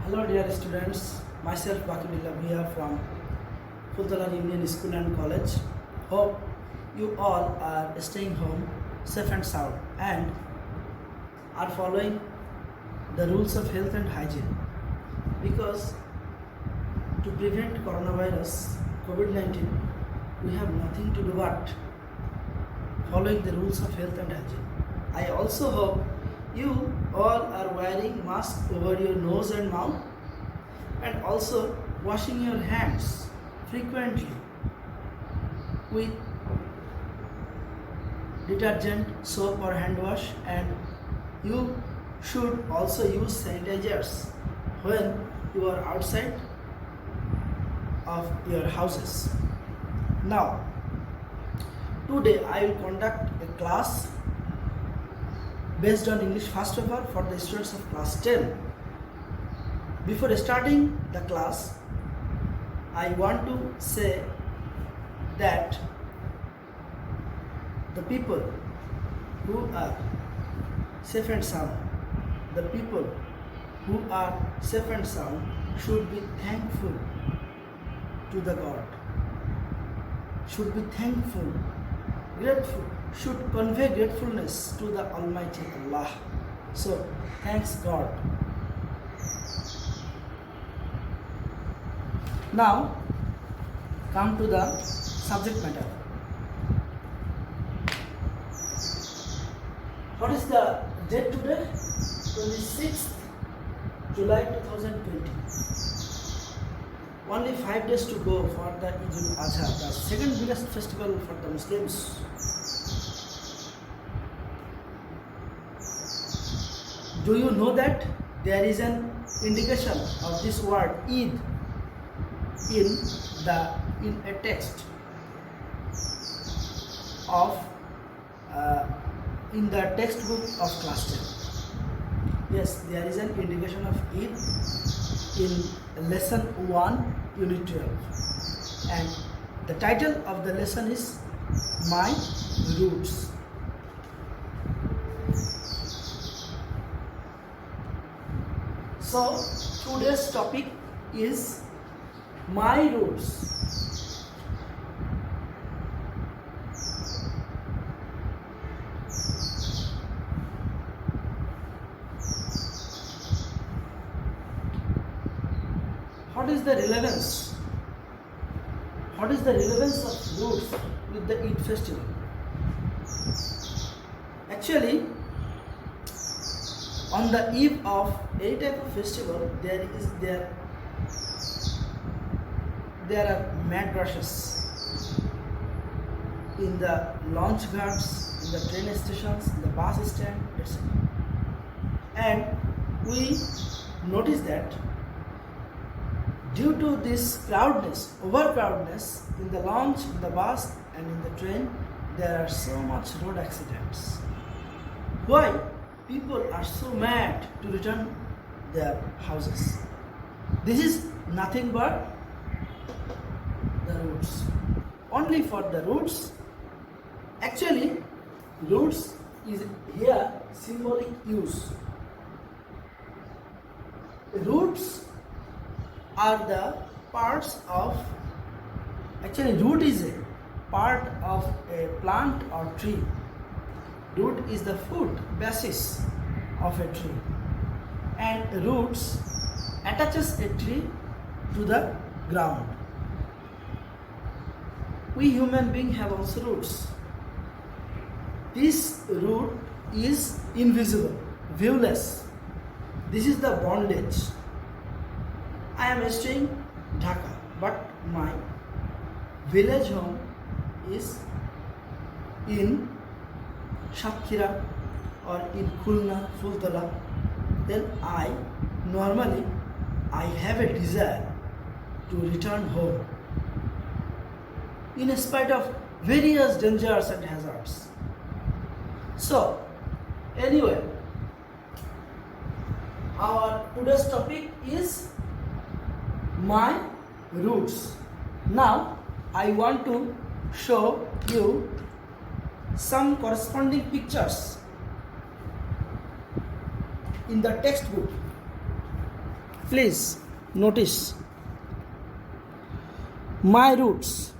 Hello dear students, myself Bakibullah here from Fultala Union School and College. Hope you all are staying home safe and sound and are following the rules of health and hygiene, because to prevent coronavirus COVID-19 we have nothing to do but following the rules of health and hygiene. I also hope you all are wearing mask over your nose and mouth and also washing your hands frequently with detergent, soap or hand wash, and you should also use sanitizers when you are outside of your houses. Now, today I will conduct a class based on English first paper for the students of class 10. Before starting the class, I want to say that the people who are safe and sound, the people who are safe and sound should be thankful to the God, should be thankful, grateful, should convey gratefulness to the Almighty Allah. So, thanks God. Now, come to the subject matter. What is the date today? 26th July 2020. Only 5 days to go for the Eid al-Adha, the second biggest festival for the Muslims. Do you know that there is an indication of this word Eid in a text of in the textbook of class 10? Yes, there is an indication of Eid in lesson 1, unit 12, and the title of the lesson is My Roots. So today's topic is my roots. What is the relevance? What is the relevance of roots with the Eid festival? Actually, on the eve of any type of festival, there are madrasas in the launch guards, in the train stations, in the bus stand, etc. And we notice that due to this crowdness, overcrowdedness in the launch, in the bus and in the train, there are so much road accidents. Why? People are so mad to return their houses. This is nothing but the roots. Only for the roots. Actually, roots is here symbolic use. Roots are the parts of, actually root is a part of a plant or tree. Root is the food basis of a tree, and roots attaches a tree to the ground. We human beings have also roots. This root is invisible, viewless. This is the bondage. I am staying in Dhaka, but my village home is in Shapkira or in Khulna, Fultala. Then I have a desire to return home in spite of various dangers and hazards. So, anyway, our today's topic is my roots. Now, I want to show you some corresponding pictures in the textbook. Please notice my roots.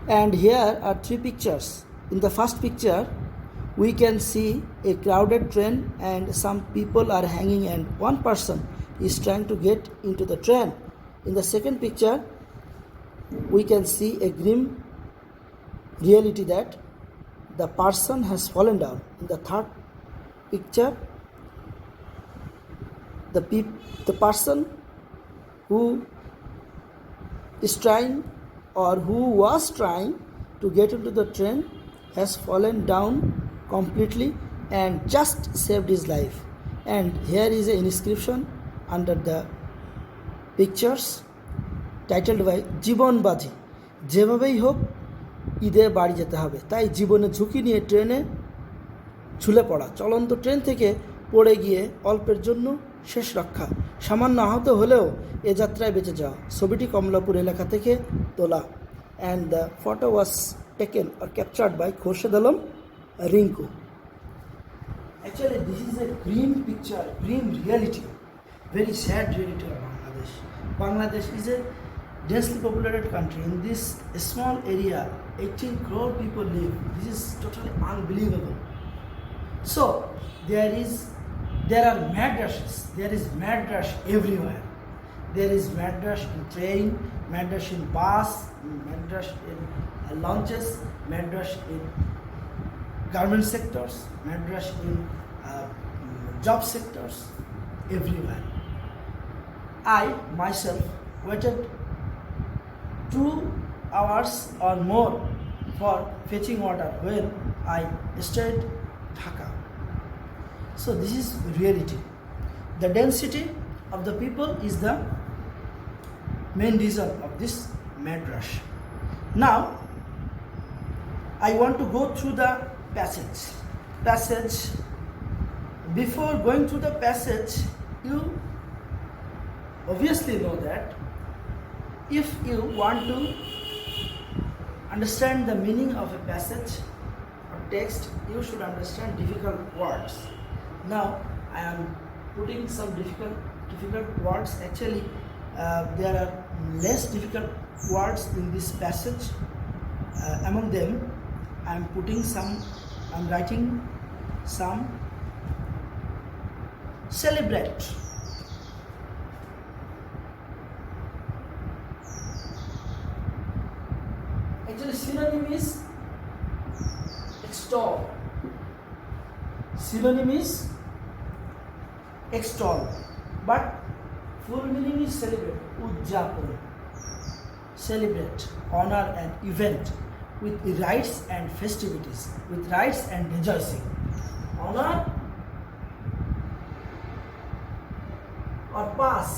And here are three pictures. In the first picture, we can see a crowded train and some people are hanging and one person is trying to get into the train. In the second picture, we can see a grim reality that the person has fallen down. In the third picture, the person who is trying or who was trying to get into the train has fallen down completely and just saved his life. And here is an inscription under the pictures titled by জীবন বাজি যেভাবেই হোক ঈদে বাড়ি যেতে হবে তাই জীবনে ঝুঁকি নিয়ে ট্রেনে ঝুলে পড়া চলন্ত ট্রেন থেকে পড়ে গিয়ে অল্পের জন্য শেষ রক্ষা সামান্য আহত হলেও এ যাত্রায় বেঁচে যাওয়া ছবিটি কমলাপুর এলাকা থেকে তোলা and the photo was taken or captured by Khorshed Alam Rinku Actually, this is a grim picture, grim reality, very sad reality of Bangladesh. Bangladesh is a densely populated country. In this small area, 18 crore people live. This is totally unbelievable. So, there are mad rushes. There is mad rush everywhere. There is mad rush in train, mad rush in bus, mad rush in launches, mad rush in garment sectors, mad rush in job sectors, everywhere. I myself waited 2 hours or more for fetching water when I stayed Dhaka. So this is reality. The density of the people is the main reason of this mad rush. Now I want to go through the passage. Before going through the passage, you obviously know that if you want to understand the meaning of a passage or text, you should understand difficult words. Now I am putting some difficult words. Actually, there are less difficult words in this passage. Among them, I am writing some celebrate. Actually, synonym is extol. Synonym is extol, but full meaning is celebrate. Udjapon. Celebrate, honor an event with rites and festivities, with rites and rejoicing. Honor or pass.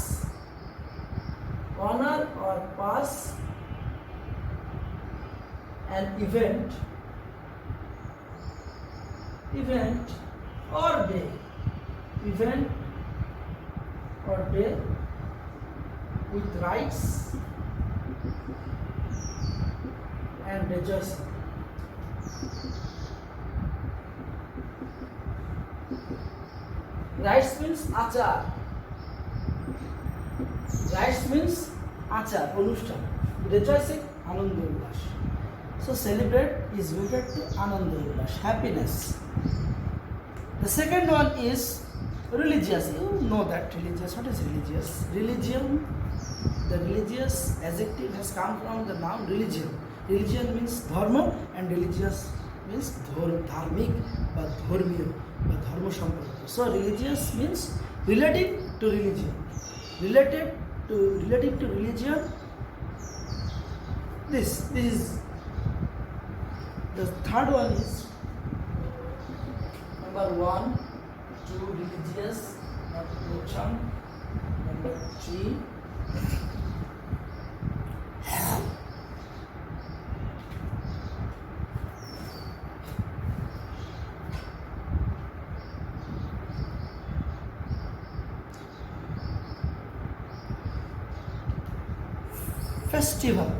Honor or pass an event or day with rights and rejoicing. Rights means achar. Rights means achar, অনুষ্ঠান. Rejoicing, আনন্দ উল্লাস. So celebrate is related to ananda ullash, happiness. The second one is religious. You know that religious. What is religious? Religion. The religious adjective has come from the noun religion. Religion means dharma and religious means dharmic বা ধর্মীয় বা ধর্ম সম্পর্কিত. So religious means relating to religion. Relating to religion. This is the third one is number 1, 2 religious, not number 3 festival.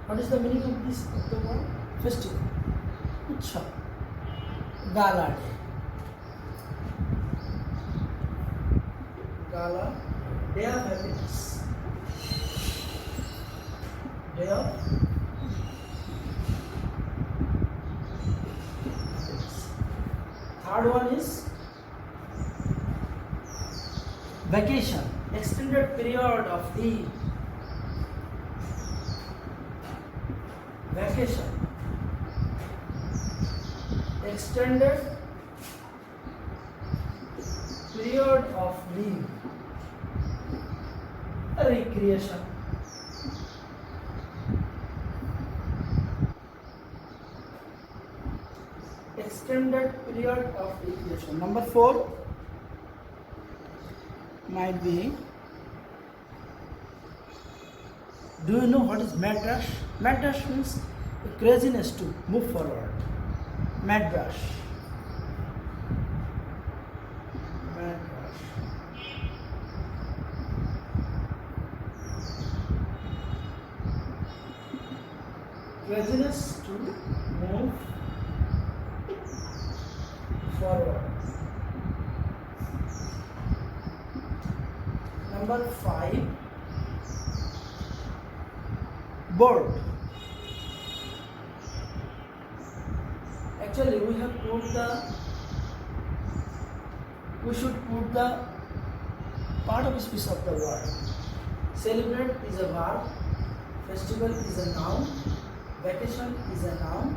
What is the meaning of this word? Festival. উৎসব, গালা day, গালা, day of happiness, day of happiness. Third one is vacation, extended period of leave. Vacation, extended period of leave. Recreation, extended period of recreation. Number 4 might be, do you know what is mad rush? Mad rush means a craziness to move forward. Mad rush. Mad rush. Craziness to move forward. Number 5, bored. Actually, we should put the part of speech of the word. Celebrate is a verb, festival is a noun, vacation is a noun,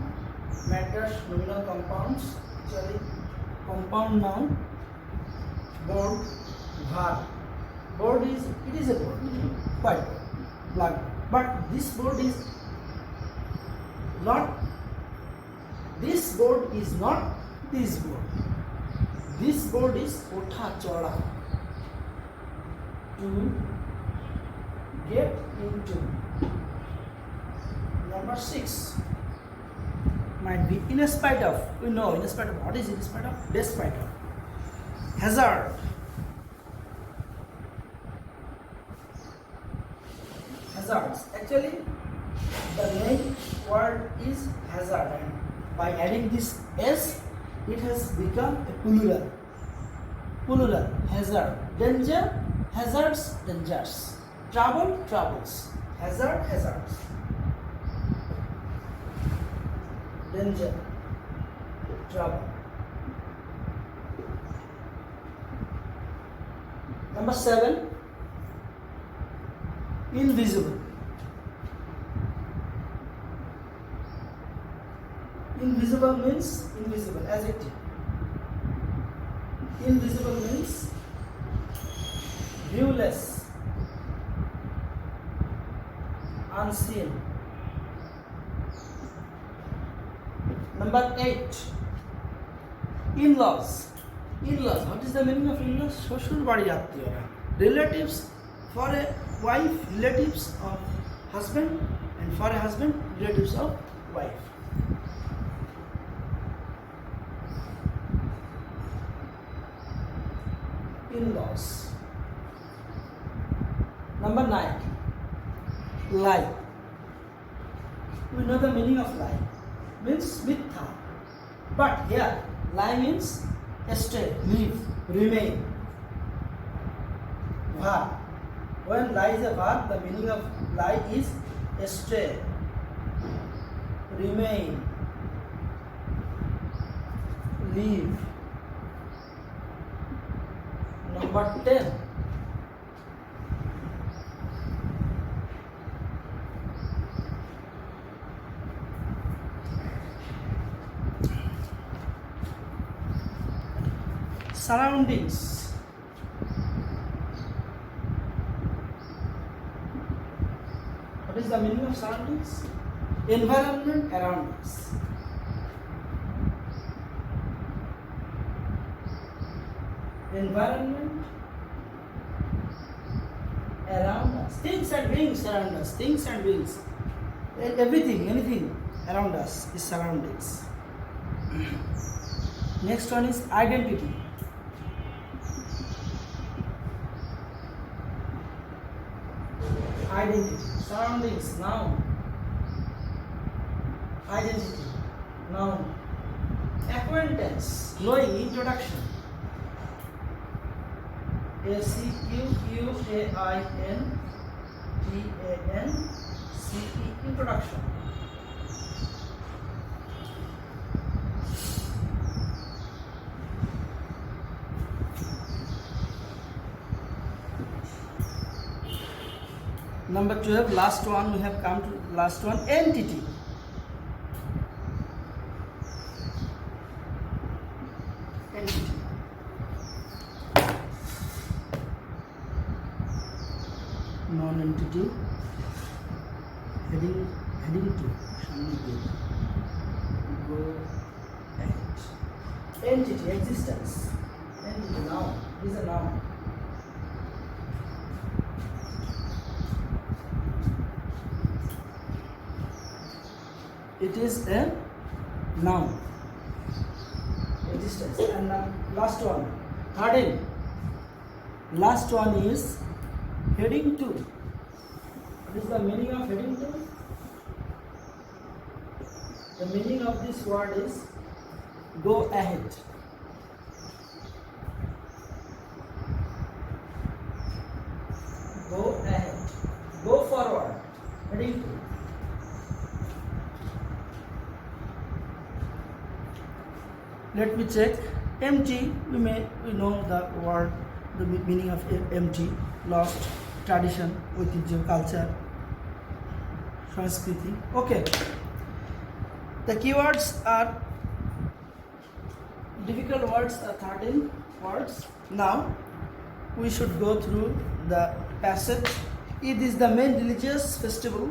matters nominal compounds, actually compound noun, board, verb. Board is, it is a board, white board, black board. But this board is not this board. This board is otha choda, to get into. Number 6 might be in spite of. We know in spite of. What is in spite of? Despite of. Hazard. Hazards. Actually, the main word is hazard, and by adding this s, it has become a plural. Plural. Hazard. Danger. Hazards. Dangers. Trouble. Troubles. Hazard. Hazards. Danger. Trouble. Number 7. Invisible. Invisible means invisible, adjective. Invisible means viewless, unseen. Number 8. In-laws. In-laws. What is the meaning of in-laws? Shoshur bari attiyora. Relatives. For a wife, relatives of husband, and for a husband, relatives of wife. In-laws. Number 9. Lie. We know the meaning of lie. Means mitha. But here, lie means stay, live, remain. Verb. When lie is a verb, the meaning of lie is stay, remain, live. Number 10. Surroundings. What is the meaning of surroundings? Environment around us. Environment around us. Things and beings around us. Things and beings. Everything, anything around us is surroundings. Next one is identity. Identity. Surroundings, noun. Identity. noun. Acquaintance, knowing, introduction. ACQUAINTANCE, introduction. Number 12, last one, we have come to last one, entity. Entity. Non-entity. Heading to. Go ahead. Entity, existence. Entity, noun. This is a noun. It is a noun. Existence. And last one, 13. Last one is heading to. What is the meaning of heading to? The meaning of this word is go ahead. Go ahead. Go forward. Heading to. Let me check. Empty, we know the word, the meaning of empty, lost, tradition, ঐতিহ্য, culture, সংস্কৃতি. Okay. The keywords are difficult words are 13 words. Now we should go through the passage. It is the main religious festival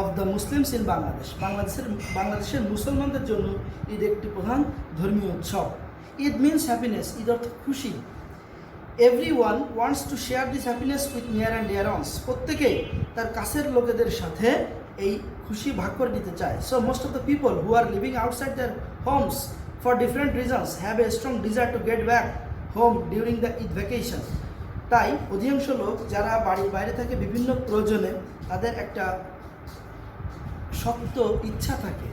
of the Muslims in Bangladesh. বাংলাদেশের মুসলমানদের জন্য ঈদ একটি প্রধান ধর্মীয় উৎসব. Eid means happiness. Eid অর্থ খুশি. Everyone wants to share this happiness with near and dear ones. প্রত্যেকেই তার কাছের লোকেদের সাথে এই খুশি ভাগ করে নিতে চায়. So most of the people who are living outside their homes for different reasons have a strong desire to get back home during the Eid vacation. তাই অধিকাংশ লোক যারা বাড়ির বাইরে থাকে বিভিন্ন প্রয়োজনে তাদের একটা শক্ত ইচ্ছা থাকে,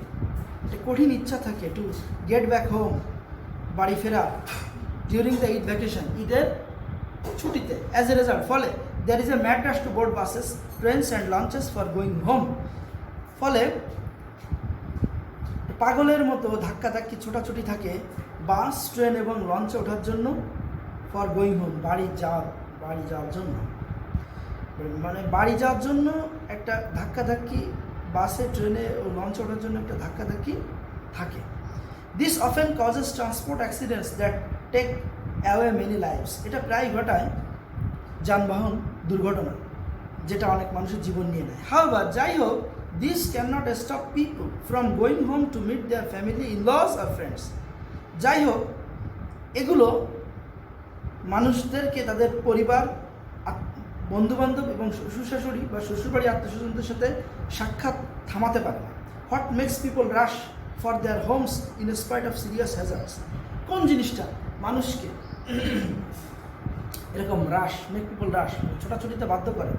একটা কঠিন ইচ্ছা থাকে টু গেট ব্যাক হোম, বাড়ি ফেরা ডিউরিং দ্য ঈদ ভ্যাকেশন, ঈদের ছুটিতে। অ্যাজ এ রেজাল্ট ফলে there is a mad rush to board buses, trains and launches for going home. ফলে পাগলের মতো ধাক্কাধাক্কি ছোটাছুটি থাকে বাস, ট্রেন এবং লঞ্চে ওঠার জন্য, ফর গোয়িং হোম বাড়ি যাওয়ার জন্য, মানে বাড়ি যাওয়ার জন্য একটা ধাক্কাধাক্কি, বাসে ট্রেনে ও লঞ্চে ওঠার জন্য একটা ধাক্কাধাক্কি থাকে। This often causes transport accidents that take away many lives. এটা প্রায় ঘটায় যানবাহন দুর্ঘটনা, যেটা অনেক মানুষের জীবন নিয়ে নেয়। হাউএভার, যাই হোক, this can not stop people from going home to meet their family, in-laws or friends. যাই হোক, এগুলো মানুষদেরকে তাদের পরিবার, বন্ধুবান্ধব এবং শ্বশুর-শাশুড়ি বা শ্বশুরবাড়ি আত্মীয়স্বজনদের সাথে সাক্ষাৎ থামাতে পারে না। What makes people rush for their homes in spite of serious hazards. কোন জিনিসটা মানুষকে এরকম রাশ, মেক পিপল রাশ, ছোটাছুটিতে বাধ্য করে,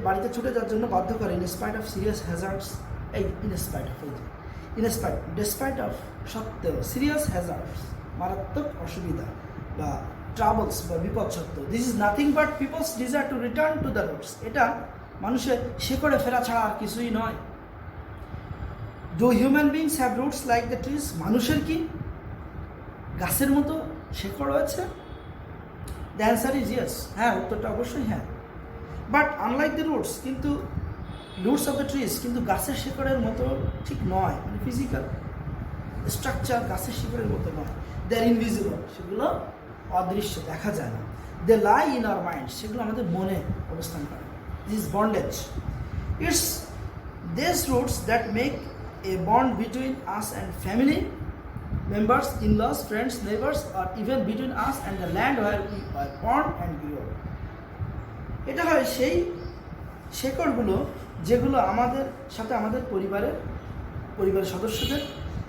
বাড়িতে ছুটে যাওয়ার জন্য বাধ্য করে, in spite of serious hazards, এই ডেসপাইট অফ সত্ত্বেও, সিরিয়াস হ্যাজার্ডস মারাত্মক অসুবিধা বা ট্রাবলস বা বিপদ সত্ত্বেও। This is nothing but people's desire to return to the roots. এটা মানুষের শেকড়ে ফেরা ছাড়া আর কিছুই নয়। Do human beings have roots like the trees? মানুষের কি গাছের মতো শেকড় রয়েছে? The answer is yes. হ্যাঁ, উত্তরটা অবশ্যই হ্যাঁ। বাট আনলাইক দ্য রুটস, কিন্তু রুটস অফ দ্য ট্রিজ, কিন্তু গাছের শেকড়ের মতো ঠিক নয়, মানে ফিজিক্যাল স্ট্রাকচার গাছের শিকড়ের মতো নয়। দে আর ইনভিজিবল, সেগুলো অদৃশ্য, দেখা যায় না। They lie in our mind, সেগুলো আমাদের মনে অবস্থান করে। This bondage, it's this roots that make a bond between us and family members, in-laws, friends, neighbours, or even between us and the land where we are born and grow. এটা হয় সেই শেকড়গুলো যেগুলো আমাদের সাথে আমাদের পরিবারের সদস্যদের,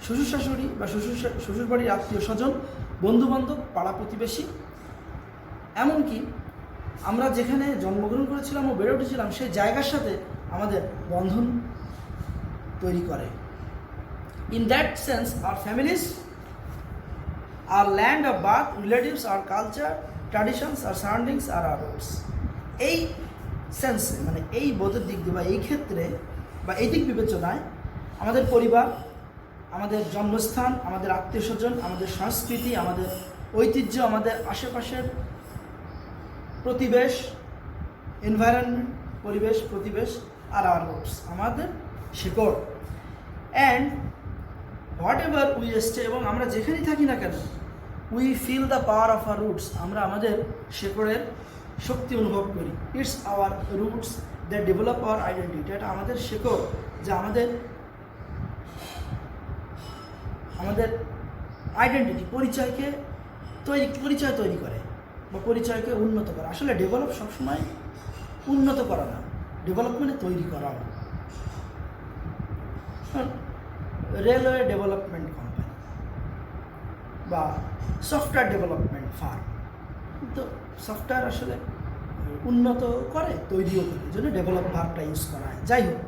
শ্বশুর শাশুড়ি বা শ্বশুরবাড়ির আত্মীয় স্বজন, বন্ধুবান্ধব, পাড়া প্রতিবেশী, এমনকি আমরা যেখানে জন্মগ্রহণ করেছিলাম ও বেড়ে উঠেছিলাম সেই জায়গার সাথে আমাদের বন্ধন তৈরি করে। In that sense, our families, our land of birth, relatives, our culture, traditions, our surroundings are our roots. এই সেন্সে মানে এই বোধের দিক দিয়ে বা এই ক্ষেত্রে বা এই দিক বিবেচনায় আমাদের পরিবার, আমাদের জন্মস্থান, আমাদের আত্মীয় স্বজন, আমাদের সংস্কৃতি, আমাদের ঐতিহ্য, আমাদের আশেপাশের প্রতিবেশ, এনভায়রনমেন্ট, পরিবেশ, প্রতিবেশ আর our roots, আমাদের শিকড়। And whatever we stay, এবং আমরা যেখানেই থাকি না কেন, we feel the power of our roots, আমরা আমাদের শেকড়ের শক্তি অনুভব করি। It's our roots that develop our identity, এটা আমাদের শেকড় যা আমাদের আইডেন্টিটি, পরিচয় তৈরি করে বা পরিচয়কে উন্নত করে। আসলে ডেভেলপ সবসময় উন্নত করা না, ডেভেলপমেন্টে তৈরি করা। রেলওয়ে ডেভেলপমেন্ট কোম্পানি বা সফটওয়্যার ডেভেলপমেন্ট ফার্ম, তো সফটওয়্যার আসলে উন্নত করে, তৈরিও করে, এই জন্য ডেভেলপ ভার্বটা ইউজ করা হয়। যাই হোক,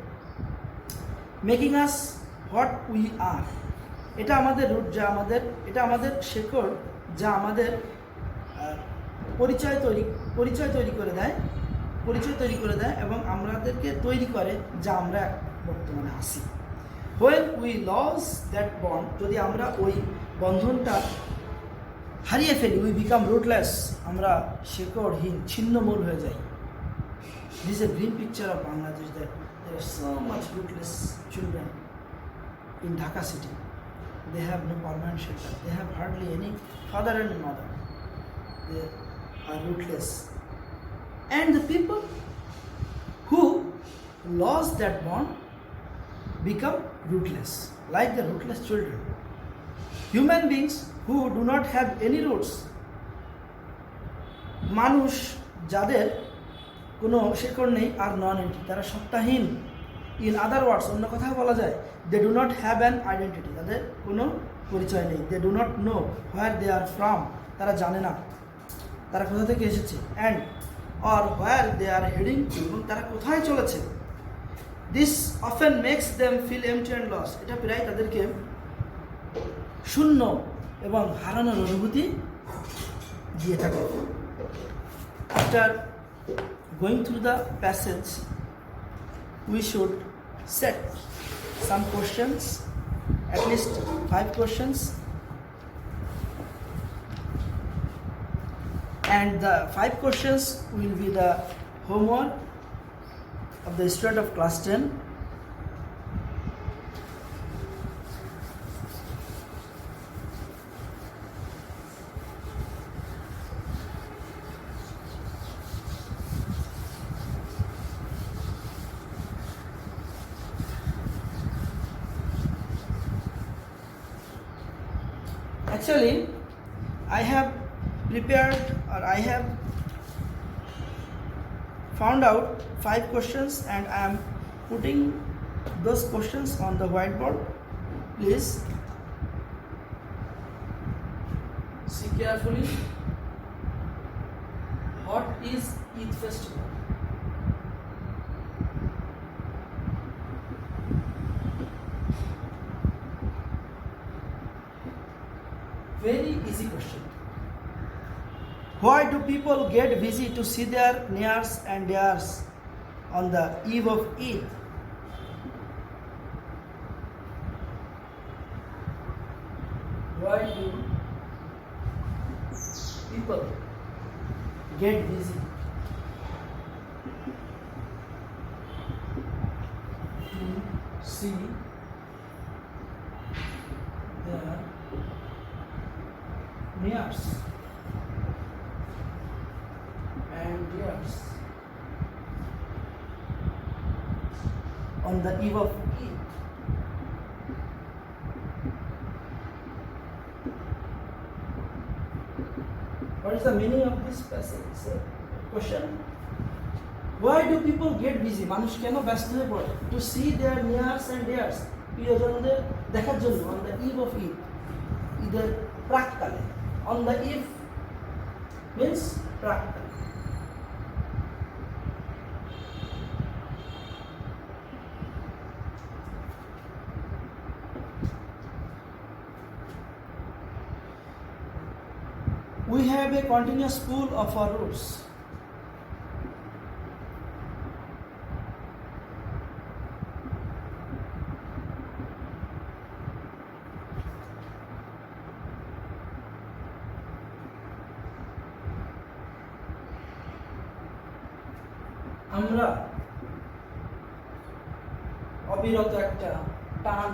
making us what we are, এটা আমাদের রুট, এটা আমাদের শেকড় যা আমাদের পরিচয় তৈরি করে দেয় এবং আমাদেরকে তৈরি করে যা আমরা বর্তমানে আছি। When we lose that bond, যদি আমরা ওই বন্ধনটা হারিয়ে ফেলি, we become rootless, আমরা শেকড়হীন, ছিন্নমূল হয়ে যাই। This is a grim picture of Bangladesh, that there are so much rootless children in Dhaka city. They have no permanent shelter, they have hardly any father and mother, they are rootless. And the people who lost that bond become rootless, like the rootless children. Human beings who do not have any roots, মানুষ যাদের কোনো শেকড় নেই, আর নন entity, তারা সত্তাহীন। In other ওয়ার্ডস, অন্য কথা বলা যায়, they do not have an identity, তাদের কোনো পরিচয় নেই। They do not know where they are from, তারা জানে না তারা কোথা থেকে এসেছে। And or where they are heading to, এবং তারা কোথায় চলেছে। This often makes them feel empty and loss, এটা প্রায় তাদেরকে শূন্য এবং হারানোর অনুভূতি দিয়ে থাকে। After going through the passage, we should set some questions, at least 5 questions, and the 5 questions will be the homework of the student of class 10. Actually, I have prepared, or I have found out 5 questions, and I am putting those questions on the whiteboard. Please see carefully. What is Eid festival? Very easy question. Why do people get busy to see their nears and dears on the eve of Eid? Why do people get busy to see their nears and dears on the eve of Eid? What is the meaning of this passage? Question. Why do people get busy? মানুষ কেন ব্যস্ত হয়ে পড়ে? To see their nears and dears, প্রিয়জনদের দেখার জন্য, on the eve of Eid, ঈদের প্রাককালে। On the eve means প্রাককালে। we have a continuous pool of our roots. আমরা অবিরত একটা টান,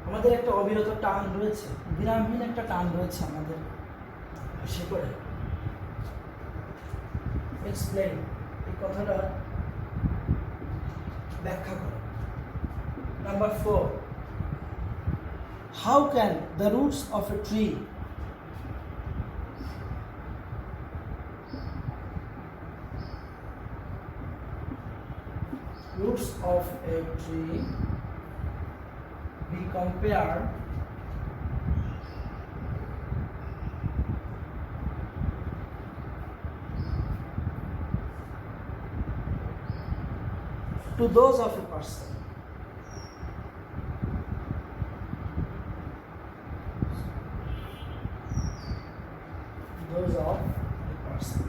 আমাদের একটা অবিরত টান রয়েছে, বিরামহীন একটা টান রয়েছে আমাদের শেকড়ে। এক্সপ্লেইন, এই কথাটা ব্যাখ্যা করো। Number 4, how can the roots of a tree roots of a tree be compared to those of a person? Those of a person.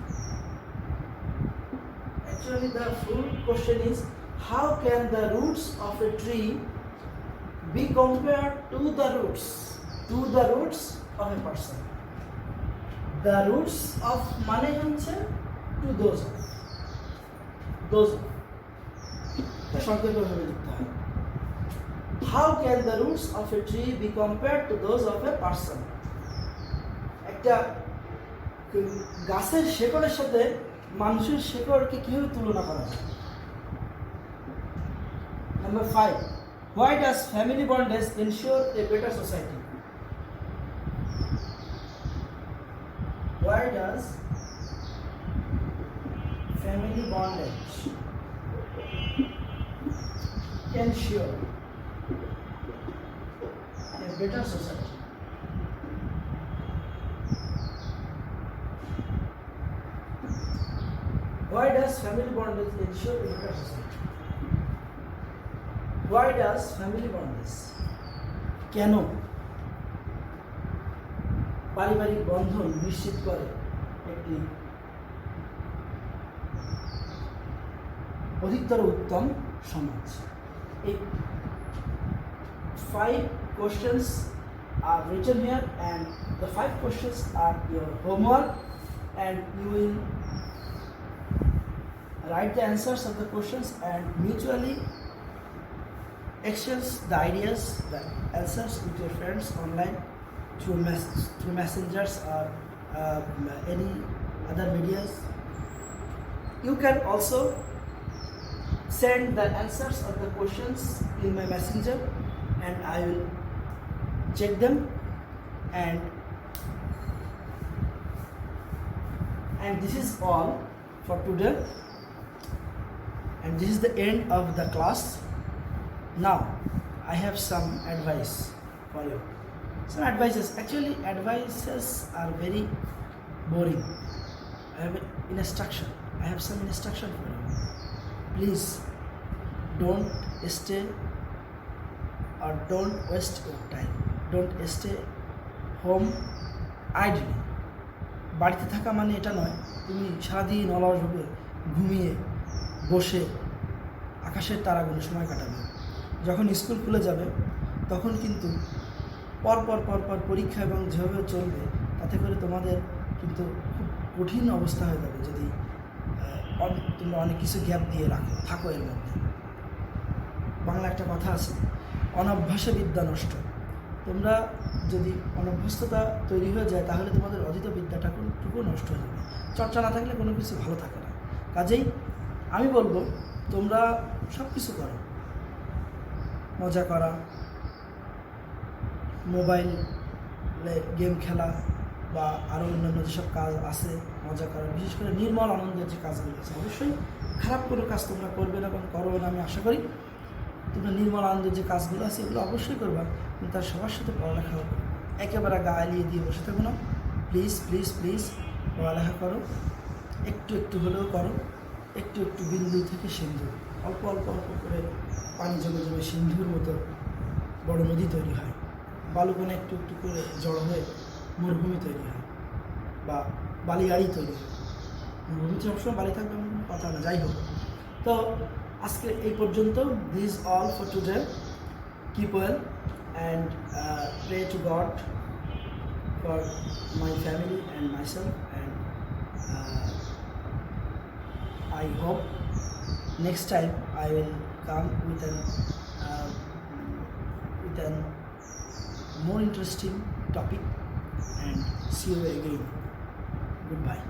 Actually, the full question is, how can the roots of a tree be compared to the roots of a person? The roots of মানে হচ্ছে to those of সংক্ষেপভাবে লিখতে হয়। How can the roots of a tree be compared to those of a person? একটা গাছের শেকড়ের সাথে মানুষের শেকড়কে কিভাবে তুলনা করা যায়? Number 5, why does family bondage ensure a better society? Why does family bondage ensure a better society? Why does family bondage ensure a better society? Why does family bondage? কেন পারিবারিক বন্ধন নিশ্চিত করে একটি অধিকতর উত্তম সমাজ? এই 5 questions are written here, and the 5 questions are your homework, and you will write the answers of the questions and mutually exchange the ideas, the answers with your friends online through messengers or any other medias. You can also send the answers of the questions in my messenger, and I will check them, and this is all for today, and this is the end of the class. Now I have some advice for you. Some advices, actually advices are very boring. I have some instruction for you. Please don't stay or don't waste your time. Don't stay home idly. বাড়িতে থাকা মানে এটা নয় তুমি সারাদিন অলসভাবে ঘুমিয়ে বসে আকাশের তারাগুলো সময় কাটাবে। যখন স্কুল খুলে যাবে তখন কিন্তু পর পর পরীক্ষা এবং যেভাবে চলবে তাতে করে তোমাদের কিন্তু খুব কঠিন অবস্থা হয়ে যাবে যদি তোমরা অনেক কিছু গ্যাপ দিয়ে থাকো এর মধ্যে। বাংলা একটা কথা আছে, অনভ্যাসে বিদ্যা নষ্ট। তোমরা যদি অনভ্যস্ততা তৈরি হয়ে যায় তাহলে তোমাদের অধীত বিদ্যাটুকু নষ্ট হয়ে যাবে। চর্চা না থাকলে কোনো কিছু ভালো থাকে না। কাজেই আমি বলবো তোমরা সব কিছু করো, মজা করা, মোবাইলে গেম খেলা বা আরও অন্যান্য যেসব কাজ আছে মজা করা, বিশেষ করে নির্মল আনন্দের যে কাজগুলো আছে, অবশ্যই খারাপ কোনো কাজ তোমরা করবে না এবং করবে না আমি আশা করি। তোমরা নির্মল আনন্দের যে কাজগুলো আছে এগুলো অবশ্যই করবা, কিন্তু তার সবার সাথে পড়ালেখা একেবারে গা এলিয়ে দিয়ে বসে থাকো না। প্লিজ প্লিজ প্লিজ পড়ালেখা করো, একটু হলেও করো। একটু বিন্দু থেকে সিন্ধু, অল্প করে পানি জমে সিন্ধুর মতো বড় নদী তৈরি হয়, বালুকণা একটু করে জড়ো হয়ে মরুভূমি তৈরি হয়। বা বালি গাড়ি তৈরি হয়। নদীতে সবসময় বালি থাকবে এমন কোনো কথা না, যাই হোক। তো আজকে এই পর্যন্ত। This all for today. Keep well and pray to God for my family and myself, and I hope next time I will come with an more interesting topic, and see you again. Goodbye.